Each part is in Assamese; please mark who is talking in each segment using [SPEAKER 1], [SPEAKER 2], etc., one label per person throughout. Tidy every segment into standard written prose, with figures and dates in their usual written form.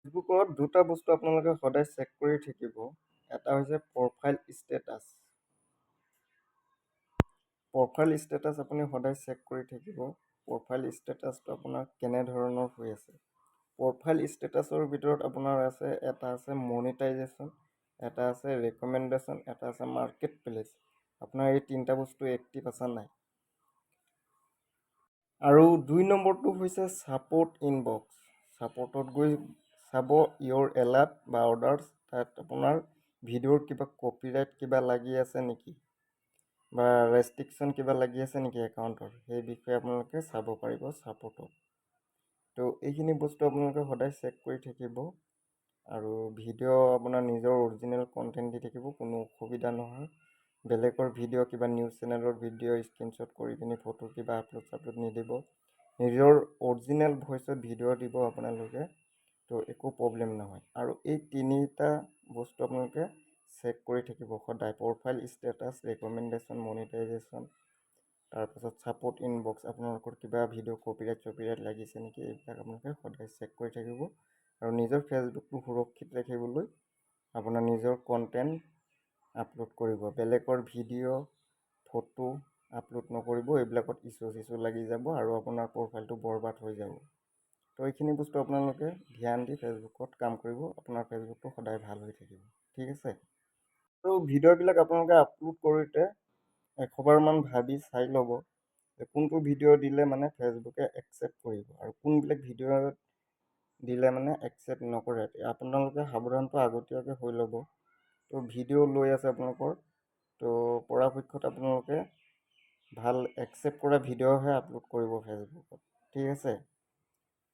[SPEAKER 1] ফেচবুকত দুটা বস্তু আপোনালোকে সদায় চেক কৰি থাকিব। এটা হৈছে প্ৰফাইল ষ্টেটাছ। প্ৰফাইল ষ্টেটাছ আপুনি সদায় চেক কৰি থাকিব। প্ৰফাইল ষ্টেটাছটো আপোনাৰ কেনেধৰণৰ হৈ আছে। প্ৰফাইল ষ্টেটাছৰ ভিতৰত আপোনাৰ এটা আছে মনিটাইজেশ্যন, এটা আছে ৰেকমেণ্ডেশ্যন, এটা আছে মাৰ্কেট প্লেচ। আপোনাৰ এই তিনিটা বস্তু এক্টিভ আছে নাই। আৰু 2 নম্বৰটো হৈছে ছাপৰ্ট ইনবক্স। ছাপৰ্টত গৈ চাব ইয়ৰ এলাৰ্ট বা অৰ্ডাৰ্ছ, তাত আপোনাৰ ভিডিঅ'ৰ কিবা কপিৰাইট কিবা লাগি আছে নেকি বা ৰেষ্ট্ৰিকশ্যন কিবা লাগি আছে নেকি একাউণ্টৰ, সেই বিষয়ে আপোনালোকে চাব পাৰিব ছাপৰ্টত। তো এইখিনি বস্তু আপোনালোকে সদায় চেক কৰি থাকিব। আৰু ভিডিঅ' আপোনাৰ নিজৰ অৰিজিনেল কণ্টেণ্ট দি থাকিব, কোনো অসুবিধা নহয়। বেলেগৰ ভিডিঅ' কিবা নিউজ চেনেলৰ ভিডিঅ' স্ক্ৰীনশ্বট কৰি পিনি ফটো কিবা আপলোড নিদিব। নিজৰ অৰিজিনেল ভইচত ভিডিঅ' দিব আপোনালোকে, তো একো প্ৰব্লেম নহয়। আৰু এই তিনিটা বস্তু আপোনালোকে চেক কৰি থাকিব সদায়। প্ৰফাইল ষ্টেটাছ, ৰেকমেণ্ডেশ্যন, মনিটাইজেশ্যন, তাৰপাছত ছাপৰ্ট ইনবক্স, আপোনালোকৰ কিবা ভিডিঅ' কপিৰাইট লাগিছে নেকি, এইবিলাক আপোনালোকে সদায় চেক কৰি থাকিব। আৰু নিজৰ ফেচবুকটো সুৰক্ষিত ৰাখিবলৈ আপোনাৰ নিজৰ কণ্টেণ্ট আপলোড কৰিব। বেলেগৰ ভিডিঅ' ফটো আপলোড নকৰিব, এইবিলাকত ইছ্যু লাগি যাব আৰু আপোনাৰ প্ৰফাইলটো বৰবাদ হৈ যাব। তো এইখিনি বস্তু আপোনালোকে ধ্যান দি ফেচবুকত কাম কৰিব, আপোনাৰ ফেচবুকটো সদায় ভাল হৈ থাকিব। ঠিক আছে। আৰু ভিডিঅ'বিলাক আপোনালোকে আপলোড কৰোঁতে 100বাৰমান ভাবি চাই ল'ব যে কোনটো ভিডিঅ' দিলে মানে ফেচবুকে একচেপ্ট কৰিব আৰু কোনবিলাক ভিডিঅ' দিলে মানে একচেপ্ট নকৰে। আপোনালোকে সাৱধানটো আগতীয়াকৈ হৈ ল'ব। তো ভিডিঅ' লৈ আছে আপোনালোকৰ, তো পৰাপক্ষত আপোনালোকে ভাল একচেপ্ট কৰা ভিডিঅ'হে আপলোড কৰিব ফেচবুকত। ঠিক আছে।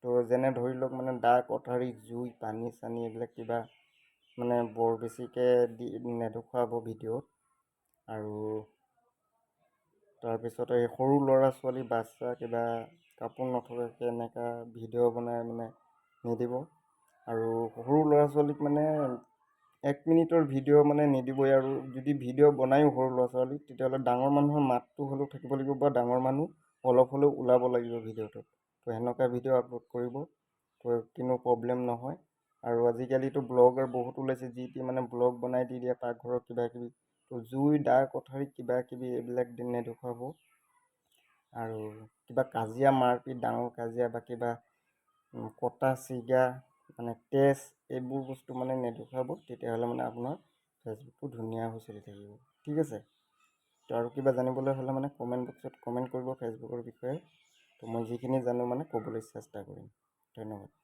[SPEAKER 1] তো যেনে ধৰি লওক মানে দাগ, কটাৰী, জুই, পানী চানী এইবিলাক কিবা মানে বৰ বেছিকৈ নেদেখুৱাব ভিডিঅ'ত। আৰু তাৰপিছতে এই সৰু ল'ৰা ছোৱালী বাচ্ছা কিবা কাপোৰ নথকাকৈ এনেকুৱা ভিডিঅ' বনাই মানে নিদিব। আৰু সৰু ল'ৰা ছোৱালীক মানে 1 মিনিটৰ ভিডিঅ' মানে নিদিবই। আৰু যদি ভিডিঅ' বনায়ো সৰু ল'ৰা ছোৱালীক, তেতিয়াহ'লে ডাঙৰ মানুহৰ মাতটো হ'লেও থাকিব লাগিব বা ডাঙৰ মানুহ অলপ হ'লেও ওলাব লাগিব ভিডিঅ'টোত। তো সেনেকুৱা ভিডিঅ' আপলোড কৰিব, তো কোনো প্ৰব্লেম নহয়। আৰু আজিকালিতো ব্লগাৰ বহুত ওলাইছে, যি টি মানে ব্লগ বনাই দি দিয়ে পাকঘৰৰ কিবা কিবি। তো জুই, দাগ, কটাৰী কিবা কিবি এইবিলাক নেদেখুৱাব। আৰু কিবা কাজিয়া মাৰপিট, ডাঙৰ কাজিয়া বা কিবা কটা ছিগা মানে তেজ, এইবোৰ বস্তু মানে নেদেখুৱাব। তেতিয়াহ'লে মানে আপোনাৰ ফেচবুকটো ধুনীয়া হৈ চলি থাকিব। ঠিক আছে। তো আৰু কিবা জানিবলৈ হ'লে মানে কমেণ্ট বক্সত কমেণ্ট কৰিব ফেচবুকৰ বিষয়ে। তো মই যিখিনি জানো মানে ক'বলৈ চেষ্টা কৰিম। ধন্যবাদ।